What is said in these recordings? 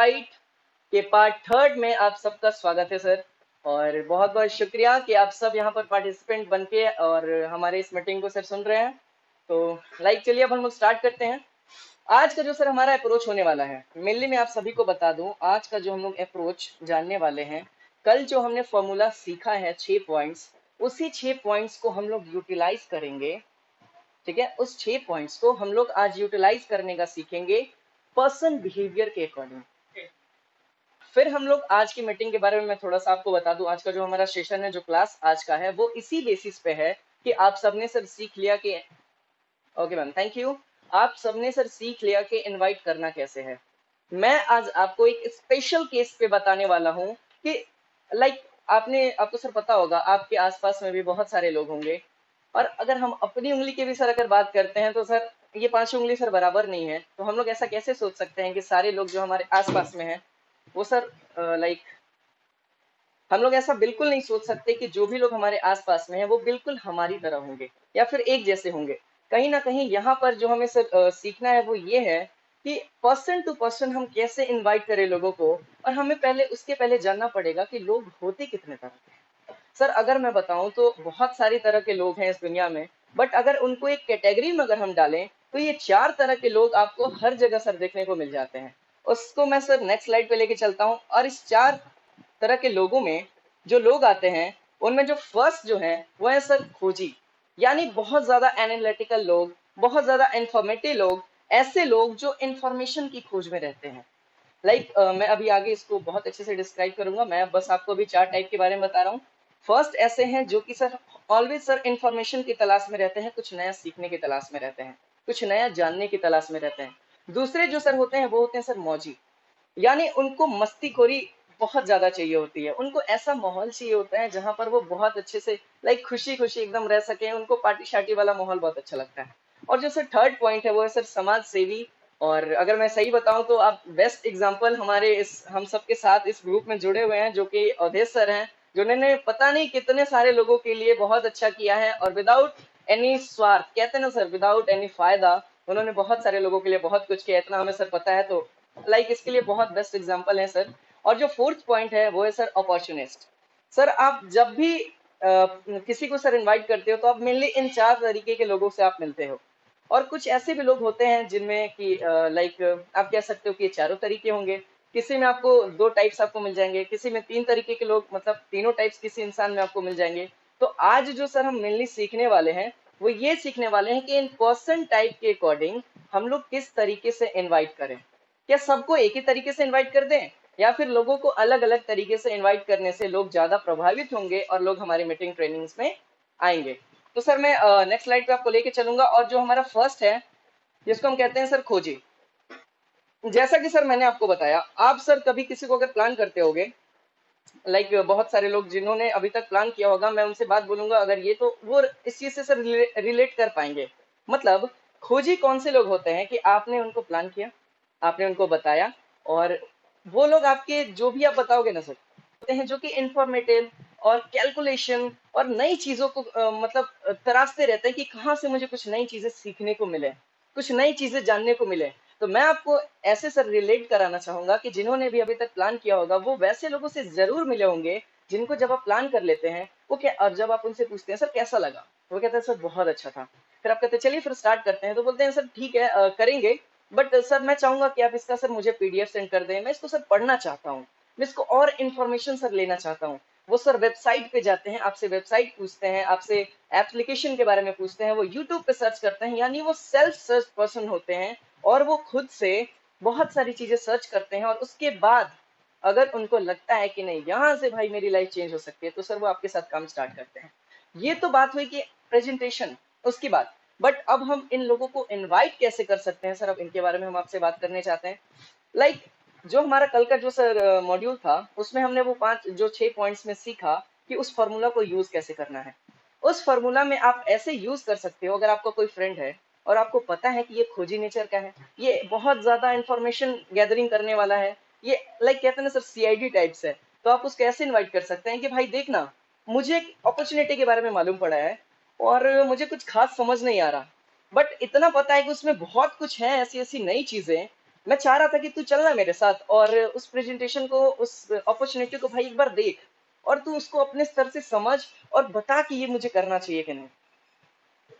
Invite के part third में आप सबका स्वागत है सर। और बहुत बहुत शुक्रिया कि आप सब यहाँ पर पार्टिसिपेंट बन के और हमारे इस मीटिंग को सर सुन रहे हैं। तो चलिए अब हम लोग स्टार्ट करते हैं। आज का जो सर हमारा अप्रोच होने वाला है, मेनली मैं आप सभी को बता दूं, आज का जो हम लोग अप्रोच जानने वाले हैं, कल जो हमने फॉर्मूला सीखा है 6 पॉइंट्स, उसी 6 पॉइंट्स को हम लोग यूटिलाइज करेंगे। ठीक है, उस 6 पॉइंट्स को हम लोग आज यूटिलाइज करने का सीखेंगे पर्सन बिहेवियर के अकॉर्डिंग। फिर हम लोग आज की मीटिंग के बारे में मैं थोड़ा सा आपको बता दूं। आज का जो हमारा सेशन है, जो क्लास आज का है, वो इसी बेसिस पे है कि आप सबने सर सीख लिया कि ओके मैम, थैंक यू। आप सबने सर सीख लिया कि इनवाइट करना कैसे है। मैं आज आपको एक स्पेशल केस पे बताने वाला हूँ कि आपको सर पता होगा, आपके आसपास में भी बहुत सारे लोग होंगे, और अगर हम अपनी उंगली की भी सर अगर बात करते हैं तो सर ये 5 उंगली सर बराबर नहीं है। तो हम लोग ऐसा कैसे सोच सकते हैं कि सारे लोग जो हमारे आसपास में हैं वो सर हम लोग ऐसा बिल्कुल नहीं सोच सकते कि जो भी लोग हमारे आसपास में हैं वो बिल्कुल हमारी तरह होंगे या फिर एक जैसे होंगे। कहीं ना कहीं यहाँ पर जो हमें सर सीखना है वो ये है कि पर्सन टू पर्सन हम कैसे इनवाइट करें लोगों को, और हमें उसके पहले जानना पड़ेगा कि लोग होते कितने तरह के हैं। सर अगर मैं बताऊं तो बहुत सारी तरह के लोग हैं इस दुनिया में, बट अगर उनको एक कैटेगरी में अगर हम डालें तो ये 4 तरह के लोग आपको हर जगह सर देखने को मिल जाते हैं। उसको मैं सर नेक्स्ट स्लाइड पे लेके चलता हूँ। और इस 4 तरह के लोगों में जो लोग आते हैं, उनमें जो फर्स्ट जो है वो है सर खोजी, यानी बहुत ज्यादा एनालिटिकल लोग, बहुत ज्यादा इंफॉर्मेटिव लोग, ऐसे लोग जो इंफॉर्मेशन की खोज में रहते हैं। मैं अभी आगे इसको बहुत अच्छे से डिस्क्राइब करूंगा। मैं बस आपको अभी 4 टाइप के बारे में बता रहा हूँ। फर्स्ट ऐसे हैं जो कि सर ऑलवेज सर इंफॉर्मेशन की तलाश में रहते हैं, कुछ नया सीखने की तलाश में रहते हैं, कुछ नया जानने की तलाश में रहते हैं। दूसरे जो सर होते हैं वो होते हैं सर मौजी, यानी उनको मस्तीखोरी बहुत ज्यादा चाहिए होती है। उनको ऐसा माहौल चाहिए होता है जहां पर वो बहुत अच्छे से खुशी खुशी एकदम रह सके। उनको पार्टी शार्टी वाला माहौल बहुत अच्छा लगता है। और जो सर थर्ड पॉइंट है वो है सर समाज सेवी। और अगर मैं सही बताऊं तो आप बेस्ट एग्जांपल हमारे इस हम सबके साथ इस ग्रुप में जुड़े हुए हैं, जो कि अवधेश सर हैं, जिन्होंने पता नहीं कितने सारे लोगों के लिए बहुत अच्छा किया है, और विदाउट एनी स्वार्थ, कहते हैं ना सर, विदाउट एनी फायदा उन्होंने बहुत सारे लोगों के लिए बहुत कुछ किया। इतना हमें सर पता है, तो इसके लिए बहुत बेस्ट एग्जांपल है सर। और जो फोर्थ पॉइंट है वो है सर अपॉर्चुनिस्ट। सर आप जब भी किसी को सर इनवाइट करते हो तो आप मेनली इन 4 तरीके के लोगों से आप मिलते हो। और कुछ ऐसे भी लोग होते हैं जिनमें कि आप कह सकते हो कि ये 4 तरीके होंगे। किसी में आपको 2 टाइप्स आपको मिल जाएंगे, किसी में 3 तरीके के लोग, मतलब तीनों टाइप्स किसी इंसान में आपको मिल जाएंगे। तो आज जो सर हम मेनली सीखने वाले हैं वो ये सीखने वाले हैं कि इन पर्सन टाइप के अकॉर्डिंग हम लोग किस तरीके से इनवाइट करें। क्या सबको एक ही तरीके से इनवाइट कर दें, या फिर लोगों को अलग अलग तरीके से इनवाइट करने से लोग ज्यादा प्रभावित होंगे और लोग हमारी मीटिंग ट्रेनिंग्स में आएंगे। तो सर मैं नेक्स्ट स्लाइड पे आपको लेके चलूंगा। और जो हमारा फर्स्ट है, जिसको हम कहते हैं सर खोजी। जैसा कि सर मैंने आपको बताया, आप सर कभी किसी को अगर प्लान करते होगे, बहुत सारे लोग जिन्होंने अभी तक प्लान किया होगा, मैं उनसे बात बोलूंगा अगर ये, तो वो इस चीज से सर रिलेट कर पाएंगे। मतलब खोजी कौन से लोग होते हैं कि आपने उनको प्लान किया, आपने उनको बताया, और वो लोग आपके जो भी आप बताओगे ना सर, होते हैं जो कि इंफॉर्मेटिव और कैलकुलेशन और नई चीजों को तराशते रहते हैं कि कहाँ से मुझे कुछ नई चीजें सीखने को मिले, कुछ नई चीजें जानने को मिले। तो मैं आपको ऐसे सर रिलेट कराना चाहूंगा कि जिन्होंने भी अभी तक प्लान किया होगा वो वैसे लोगों से जरूर मिले होंगे, जिनको जब आप प्लान कर लेते हैं वो क्या, और जब आप उनसे पूछते हैं सर कैसा लगा, वो कहते हैं सर बहुत अच्छा था। फिर आप कहते हैं चलिए फिर स्टार्ट करते हैं, तो बोलते हैं सर ठीक है करेंगे, बट सर मैं चाहूंगा कि आप इसका सर मुझे पीडीएफ सेंड कर दें, मैं इसको सर पढ़ना चाहता हूँ, मैं इसको और इन्फॉर्मेशन सर लेना चाहता हूँ। वो सर वेबसाइट पे जाते हैं, आपसे वेबसाइट पूछते हैं, आपसे एप्लीकेशन के बारे में पूछते हैं, वो यूट्यूब पे सर्च करते हैं, यानी वो सेल्फ सर्च पर्सन होते हैं, और वो खुद से बहुत सारी चीजें सर्च करते हैं। और उसके बाद अगर उनको लगता है कि नहीं यहाँ से भाई मेरी लाइफ चेंज हो सकती है, तो सर वो आपके साथ काम स्टार्ट करते हैं। ये तो बात हुई कि प्रेजेंटेशन, उसकी बात। बट अब हम इन लोगों को इनवाइट कैसे कर सकते हैं सर, अब इनके बारे में हम आपसे बात करने चाहते हैं। जो हमारा कल का जो सर मॉड्यूल था, उसमें हमने वो 6 पॉइंट्स में सीखा कि उस फॉर्मूला को यूज कैसे करना है। उस फॉर्मूला में आप ऐसे यूज कर सकते हो, अगर आपका कोई फ्रेंड है और आपको पता है कि ये खोजी नेचर का है, ये बहुत ज्यादा इंफॉर्मेशन गैदरिंग करने वाला है, ये कहते हैं ना सर सीआईडी टाइप्स है, तो आप उसको ऐसे इनवाइट कर सकते हैं कि भाई देखना, मुझे एक अपॉर्चुनिटी के बारे में मालूम पड़ा है और मुझे कुछ खास समझ नहीं आ रहा, बट इतना पता है कि उसमें बहुत कुछ है, ऐसी ऐसी नई चीजें मैं चाह रहा था कि तू चलना मेरे साथ और उस प्रेजेंटेशन को, उस अपॉर्चुनिटी को भाई एक बार देख, और तू उसको अपने स्तर से समझ और बता कि ये मुझे करना चाहिए कि नहीं।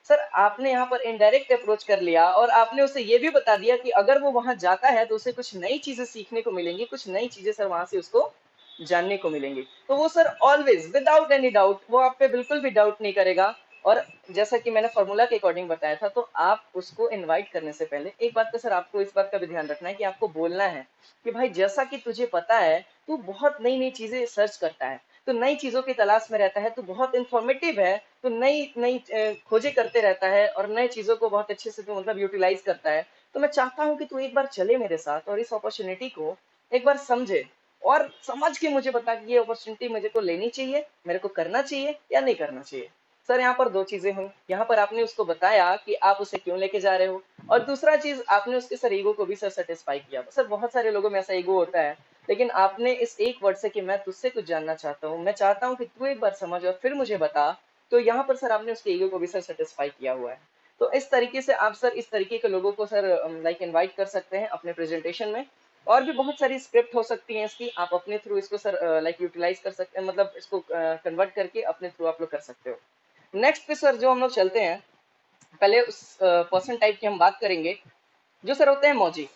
सर आपने यहाँ पर इनडायरेक्ट अप्रोच कर लिया और आपने उसे ये भी बता दिया कि अगर वो वहां जाता है तो उसे कुछ नई चीजें सीखने को मिलेंगी, कुछ नई चीजें सर वहां से उसको जानने को मिलेंगी। तो वो sir always without any doubt वो आप पे बिल्कुल भी डाउट नहीं करेगा। और जैसा कि मैंने फॉर्मूला के अकॉर्डिंग बताया था, तो आप उसको इनवाइट करने से पहले एक बात का सर आपको इस बात का भी ध्यान रखना है कि आपको बोलना है कि भाई जैसा कि तुझे पता है तू बहुत नई नई चीजें सर्च करता है, तो नई चीजों की तलाश में रहता है, तो बहुत इंफॉर्मेटिव है, तो नई नई खोजें करते रहता है और नई चीजों को बहुत अच्छे से तो मतलब यूटिलाइज करता है। तो मैं चाहता हूँ कि तू एक बार चले मेरे साथ और इस अपॉर्चुनिटी को एक बार समझे और समझ के मुझे बता कि ये अपॉर्चुनिटी मुझे को लेनी चाहिए, मेरे को करना चाहिए या नहीं करना चाहिए। सर यहाँ पर दो चीजें हुई, यहाँ पर आपने उसको बताया कि आप उसे क्यों लेके जा रहे हो, और दूसरा चीज आपने उसके सर ईगो को भी सर सेटिस्फाई किया। सर बहुत सारे लोगों में ऐसा ईगो होता है, लेकिन आपने इस एक वर्ड से कि मैं तुझसे कुछ जानना चाहता हूँ, मैं चाहता हूँ कि तू एक बार समझ और फिर मुझे बता, तो यहाँ पर सर आपने उसके ईगो को भी सर सेटिस्फाई किया हुआ है। तो इस तरीके से आप सर इस तरीके के लोगों को सर लाइक इनवाइट कर सकते हैं अपने प्रेजेंटेशन में। और भी बहुत सारी स्क्रिप्ट हो सकती है इसकी, आप अपने थ्रू इसको सर लाइक यूटिलाइज कर सकते हैं, मतलब इसको कन्वर्ट करके अपने थ्रू आप लोग कर सकते हो। नेक्स्ट पे सर जो हम लोग चलते हैं, पहले उस पर्सन टाइप की हम बात करेंगे जो सर होते हैं मौजी।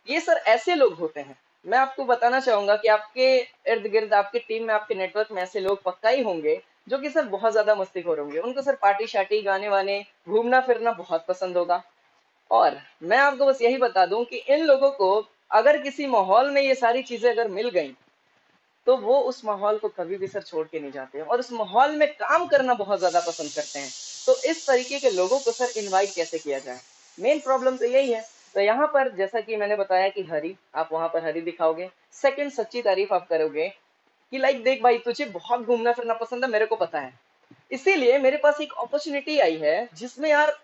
ये सर ऐसे लोग होते हैं, मैं आपको बताना चाहूंगा कि आपके इर्द गिर्द, आपके टीम में, आपके नेटवर्क में ऐसे लोग पक्का ही होंगे जो कि सर बहुत ज्यादा मस्तीखोर होंगे। उनको सर पार्टी शार्टी, गाने वाने, घूमना फिरना बहुत पसंद होगा। और मैं आपको बस यही बता दूं कि इन लोगों को अगर किसी माहौल में ये सारी चीजें अगर मिल गई, तो वो उस माहौल को कभी भी सर छोड़ के नहीं जाते हैं और उस माहौल में काम करना बहुत ज्यादा पसंद करते हैं। तो इस तरीके के लोगों को सर इनवाइट कैसे किया जाए, मेन प्रॉब्लम तो यही है। तो यहाँ पर जैसा कि मैंने बताया कि हरी, आप वहां पर हरी दिखाओगे। सेकंड, सच्ची तारीफ आप करोगे कि लाइक देख भाई तुझे बहुत घूमना फिरना पसंद है, मेरे को पता है, इसीलिए मेरे पास एक अपॉर्चुनिटी आई है जिसमें यार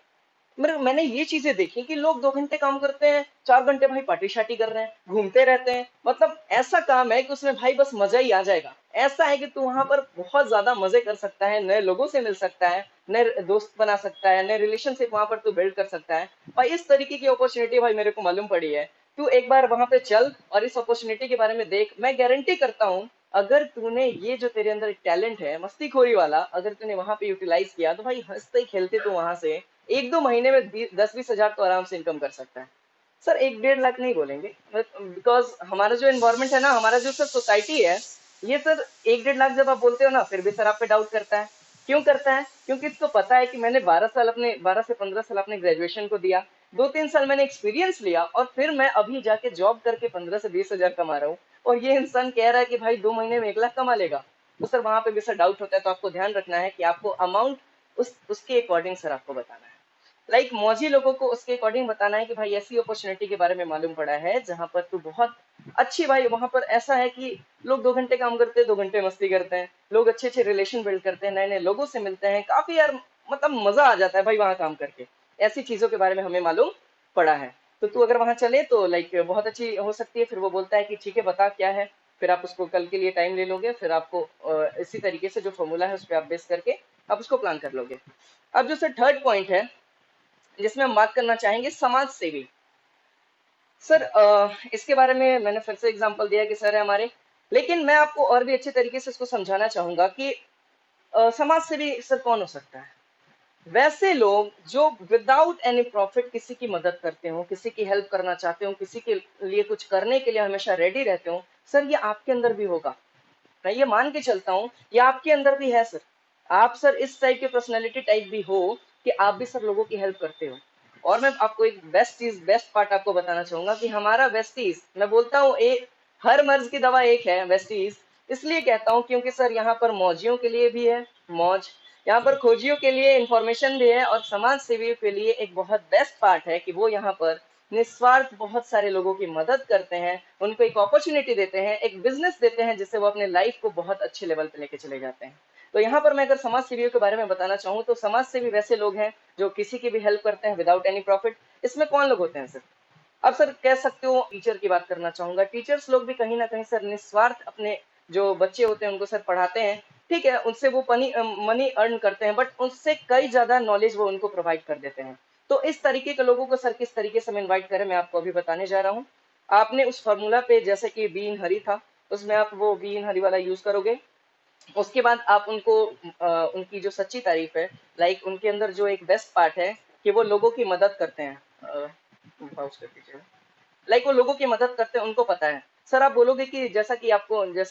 मैंने ये चीजें देखी कि लोग 2 घंटे काम करते हैं, 4 घंटे भाई पार्टी शार्टी कर रहे हैं, घूमते रहते हैं। मतलब ऐसा काम है कि उसमें भाई बस मजा ही आ जाएगा। ऐसा है कि तू वहां पर बहुत ज्यादा मजे कर सकता है, नए लोगों से मिल सकता है, नए दोस्त बना सकता है, नए रिलेशनशिप वहां पर तू बिल्ड कर सकता है। भाई इस तरीके की अपॉर्चुनिटी भाई मेरे को मालूम पड़ी है। तू एक बार वहां पे चल और इस अपॉर्चुनिटी के बारे में देख। मैं गारंटी करता हूँ अगर तूने ये जो तेरे अंदर एक टैलेंट है मस्तीखोरी वाला, अगर तूने वहां पे यूटिलाइज किया, तो भाई हंसते खेलते तू वहां से 1-2 महीने में 10-20 हजार तो आराम से इनकम कर सकता है। सर 1-1.5 लाख नहीं बोलेंगे, बिकॉज हमारा जो एनवायरमेंट है ना, हमारा जो सर सोसाइटी है, ये सर 1-1.5 लाख जब आप बोलते हो ना, फिर भी सर आप पे डाउट करता है। क्यों करता है? क्योंकि इसको पता है कि मैंने 12 साल, अपने 12 से 15 साल अपने ग्रेजुएशन को दिया, 2-3 साल मैंने एक्सपीरियंस लिया और फिर मैं अभी जाके जॉब करके 15 से 20 हजार कमा रहा हूँ। और ये इंसान कह रहा है कि भाई 2 महीने में 1 लाख कमा लेगा। तो सर वहां पे भी सर डाउट होता है। तो आपको ध्यान रखना है कि आपको अमाउंट उसके अकॉर्डिंग सर आपको बताना है। लाइक मौजी लोगों को उसके अकॉर्डिंग बताना है कि भाई ऐसी अपॉर्चुनिटी के बारे में मालूम पड़ा है जहां पर तू बहुत अच्छी, भाई वहां पर ऐसा है कि लोग 2 घंटे काम करते हैं, 2 घंटे मस्ती करते हैं, लोग अच्छे अच्छे रिलेशन बिल्ड करते हैं, नए नए लोगों से मिलते हैं, काफी यार मतलब मजा आ जाता है भाई वहां काम करके। ऐसी चीजों के बारे में हमें मालूम पड़ा है। तो तू अगर वहां चले तो लाइक बहुत अच्छी हो सकती है। फिर वो बोलता है कि ठीक है बता क्या है, फिर आप उसको कल के लिए टाइम ले लोगे, फिर आपको इसी तरीके से जो फॉर्मूला है उस पर आप बेस करके आप उसको प्लान कर लोगे। अब जो सर थर्ड पॉइंट है जिसमें हम बात करना चाहेंगे, समाज सेवी। सर इसके बारे में मैंने फिर से एग्जांपल दिया कि सर है हमारे, लेकिन मैं आपको और भी अच्छे तरीके से इसको समझाना चाहूंगा कि समाज सेवी सर कौन हो सकता है। वैसे लोग जो विदाउट एनी प्रॉफिट किसी की मदद करते हो, किसी की हेल्प करना चाहते हो, किसी के लिए कुछ करने के लिए हमेशा रेडी रहते हो। सर ये आपके अंदर भी होगा, मैं ये मान के चलता हूँ ये आपके अंदर भी है सर। आप सर इस टाइप के पर्सनैलिटी टाइप भी हो कि आप भी सर लोगों की हेल्प करते हो। और मैं आपको एक बेस्ट चीज, बेस्ट पार्ट आपको बताना चाहूंगा कि हमारा वेस्टीज, मैं बोलता हूँ एक, हर मर्ज की दवा एक है वेस्टीज। इसलिए कहता हूँ क्योंकि सर यहाँ पर मौजियों के लिए भी है मौज, यहाँ पर खोजियों के लिए इंफॉर्मेशन भी है, और समाज सेवियों के लिए एक बहुत बेस्ट पार्ट है कि वो यहाँ पर निस्वार्थ बहुत सारे लोगों की मदद करते हैं, उनको एक अपॉर्चुनिटी देते हैं, एक बिजनेस देते हैं जिससे वो अपने लाइफ को बहुत अच्छे लेवल पे लेके चले जाते हैं। तो यहाँ पर मैं अगर समाज सेवियों के बारे में बताना चाहूँ तो समाज सेवी वैसे लोग हैं जो किसी की भी हेल्प करते हैं विदाउट एनी प्रॉफिट। इसमें कौन लोग होते हैं सर? अब सर कह सकते हो टीचर की बात करना चाहूंगा। टीचर्स लोग भी कहीं ना कहीं सर निस्वार्थ अपने जो बच्चे होते हैं उनको सर पढ़ाते हैं। ठीक है, उनसे वो मनी अर्न करते हैं, बट उससे कई ज्यादा नॉलेज वो उनको प्रोवाइड कर देते हैं। तो इस तरीके के लोगों को सर किस तरीके से हम इन्वाइट करें, मैं आपको अभी बताने जा रहा हूँ। आपने उस फॉर्मूला पे जैसे कि बी इन हरी था, उसमें आप वो बी इन हरी वाला यूज करोगे। उसके बाद आप उनको उनकी जो सच्ची तारीफ है, लाइक उनके अंदर जो एक बेस्ट पार्ट है कि वो लोगों की मदद करते हैं। pause कर दीजिए। लाइक वो लोगों की मदद करते हैं, उनको पता है। सर आप बोलोगे कि जैसा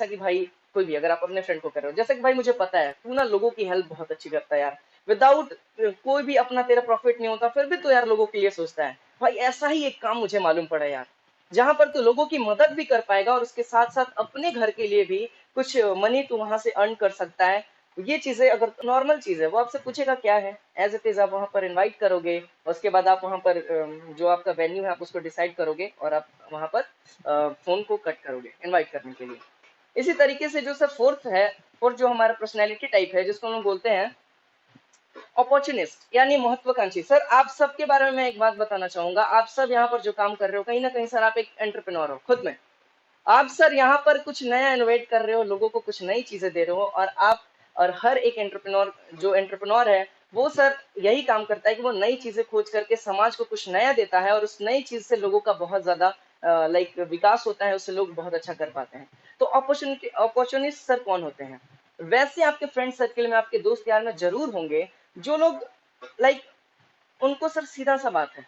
कि भाई कोई भी अगर आप अपने फ्रेंड को कर रहे हो, जैसे कि भाई मुझे पता है तू ना लोगों की हेल्प बहुत अच्छी करता है यार, विदाउट कोई भी अपना तेरा प्रॉफिट नहीं होता फिर भी तो यार लोगों के लिए सोचता है। भाई ऐसा ही एक काम मुझे मालूम पड़ा यार, जहां पर तू लोगों की मदद भी कर पाएगा और उसके साथ साथ अपने घर के लिए भी कुछ मनी तू वहां से अर्न कर सकता है। ये चीजें अगर नॉर्मल चीज है, वो आपसे पूछेगा क्या है, एज इट इज आप वहां पर इनवाइट करोगे। उसके बाद आप वहां पर जो आपका वेन्यू है आप उसको डिसाइड करोगे और आप वहां पर फोन को कट करोगे इनवाइट करने के लिए। इसी तरीके से जो सर फोर्थ है, फोर्थ जो हमारा पर्सनैलिटी टाइप है जिसको हम बोलते हैं अपॉर्चुनिस्ट यानी महत्वाकांक्षी। सर आप सबके बारे में मैं एक बात बताना चाहूंगा, आप सब यहाँ पर जो काम कर रहे हो कहीं ना कहीं सर आप एक एंटरप्रेन्योर हो खुद में। आप सर यहाँ पर कुछ नया इनोवेट कर रहे हो, लोगों को कुछ नई चीजें दे रहे हो, और हर एक एंटरप्रेन्योर है वो सर यही काम करता है कि वो नई चीजें खोज करके समाज को कुछ नया देता है और उस नई चीज से लोगों का बहुत ज्यादा लाइक विकास होता है, उससे लोग बहुत अच्छा कर पाते हैं। तो अपॉर्चुनिस्ट सर कौन होते हैं? वैसे आपके फ्रेंड सर्किल में, आपके दोस्त यार में जरूर होंगे जो लोग लाइक उनको सर सीधा सा बात है,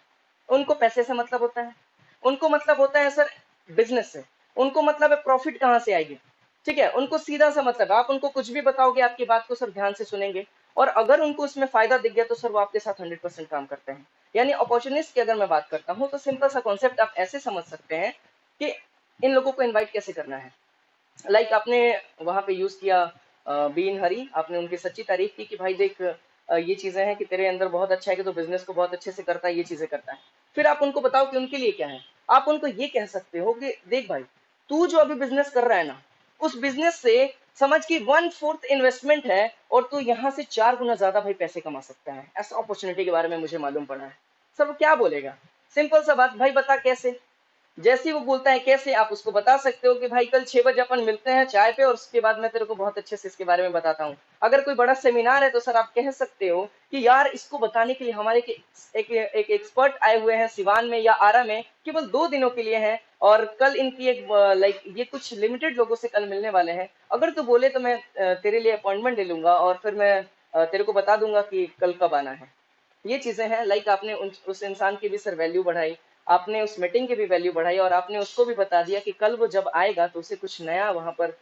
उनको पैसे से मतलब होता है, उनको मतलब होता है सर बिजनेस से, उनको मतलब है प्रॉफिट कहाँ से आएगी। ठीक है, उनको सीधा सा मतलब है, आप उनको कुछ भी बताओगे आपकी बात को सर ध्यान से सुनेंगे, और अगर उनको उसमें फायदा दिख गया तो सर वो आपके साथ 100% काम करते हैं। यानी अपॉर्चुनिस्ट की अगर मैं बात करता हूँ तो सिंपल सा कॉन्सेप्ट आप ऐसे समझ सकते हैं कि इन लोगों को इन्वाइट कैसे करना है। लाइक आपने वहां पे यूज किया बीन हरी, आपने उनकी सच्ची तारीफ की कि भाई देख ये चीजें हैं कि तेरे अंदर बहुत अच्छा है कि तू बिजनेस को बहुत अच्छे से करता है, ये चीजें करता है। फिर आप उनको बताओ कि उनके लिए क्या है। आप उनको ये कह सकते हो कि देख भाई, तू जो अभी बिजनेस कर रहा है ना, उस बिजनेस से समझ की 1/4 इन्वेस्टमेंट है और तू यहाँ से 4 गुना ज्यादा भाई पैसे कमा सकता है। ऐसा अपॉर्चुनिटी के बारे में मुझे मालूम पड़ा है। सब वो क्या बोलेगा? सिंपल सा बात, भाई बता कैसे। जैसे ही वो बोलता है कैसे, आप उसको बता सकते हो कि भाई कल 6 बजे अपन मिलते हैं चाय पे और उसके बाद मैं तेरे को बहुत अच्छे से इसके बारे में बताता हूँ। अगर कोई बड़ा सेमिनार है तो सर आप कह सकते हो कि यार इसको बताने के लिए हमारे एक एक्सपर्ट आए हुए हैं सिवान में या आरा में, केवल 2 दिनों के लिए हैं, और कल इनकी एक लाइक ये कुछ लिमिटेड लोगों से कल मिलने वाले हैं। अगर तू बोले तो मैं तेरे लिए अपॉइंटमेंट ले लूंगा और फिर मैं तेरे को बता दूंगा कि कल कब आना है। ये चीजें हैं, लाइक आपने उस इंसान की भी सर वैल्यू बढ़ाई, आपने उस मीटिंग की भी वैल्यू बढ़ाई, और आपने उसको भी बता दिया कि कल वो जब आएगा तो उसे कुछ नया वहां पर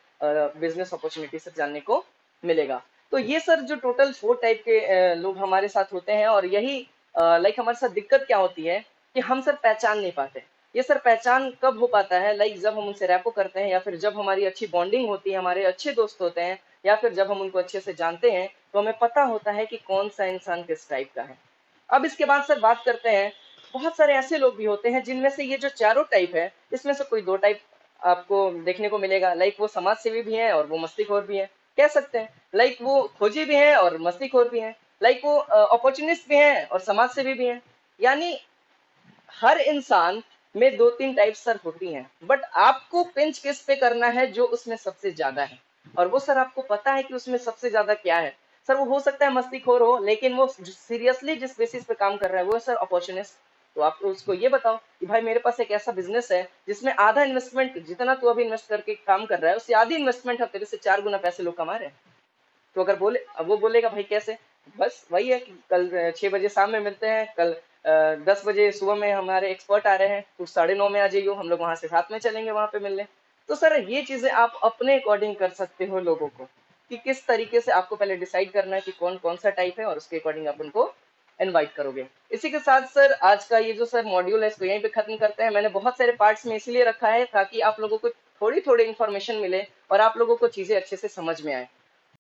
बिजनेस अपॉर्चुनिटी से जानने को मिलेगा। तो ये सर जो टोटल 4 टाइप के लोग हमारे साथ होते हैं, और यही लाइक हमारे साथ दिक्कत क्या होती है कि हम सर पहचान नहीं पाते। ये सर पहचान कब हो पाता है, लाइक जब हम उनसे रैपो करते हैं, या फिर जब हमारी अच्छी बॉन्डिंग होती है, हमारे अच्छे दोस्त होते हैं, या फिर जब हम उनको अच्छे से जानते हैं तो हमें पता होता है कि कौन सा इंसान किस टाइप का है। अब इसके बाद सर बात करते हैं, बहुत सारे ऐसे लोग भी होते हैं जिनमें से ये जो चारों टाइप है इसमें से कोई 2 टाइप आपको देखने को मिलेगा। लाइक वो समाज सेवी भी हैं और वो मस्तीखोर भी हैं, कह सकते हैं। लाइक वो खोजी भी हैं और मस्तीखोर भी हैं। लाइक वो अपॉर्चुनिस्ट भी हैं और समाज सेवी भी हैं। यानी हर इंसान में 2-3 टाइप सर होती हैं, बट आपको पिंच किस पे करना है जो उसमें सबसे ज्यादा है, और वो सर आपको पता है कि उसमें सबसे ज्यादा क्या है। सर वो हो सकता है मस्तीखोर हो, लेकिन वो सीरियसली जिस बेसिस पे काम कर रहा है वो है सर अपॉर्चुनिस्ट। तो आप उसको ये बताओ कि भाई मेरे पास एक ऐसा बिजनेस है जिसमें आधा इन्वेस्टमेंट, जितना तू अभी इन्वेस्ट करके काम कर रहा है उससे आधी इन्वेस्टमेंट है, तेरे से 4 गुना पैसे लोग कमा रहे हैं। तो अगर बोले, अब वो बोलेगा भाई कैसे, बस वही है कि कल 6 बजे शाम में मिलते हैं, कल 10 बजे सुबह में हमारे एक्सपर्ट आ रहे हैं, तो 9:30 में आ जाइयो, हम लोग वहां से साथ में चलेंगे वहां पे मिलने। तो सर ये चीजें आप अपने अकॉर्डिंग कर सकते हो लोगों को, कि किस तरीके से आपको पहले डिसाइड करना है कि कौन कौन सा टाइप है, और उसके अकॉर्डिंग आप उनको इनवाइट करोगे। इसी के साथ सर आज का ये जो सर मॉड्यूल है इसको यहीं पे खत्म करते हैं। मैंने बहुत सारे पार्ट्स में इसीलिए रखा है ताकि आप लोगों को थोड़ी थोड़ी इन्फॉर्मेशन मिले और आप लोगों को चीजें अच्छे से समझ में आए।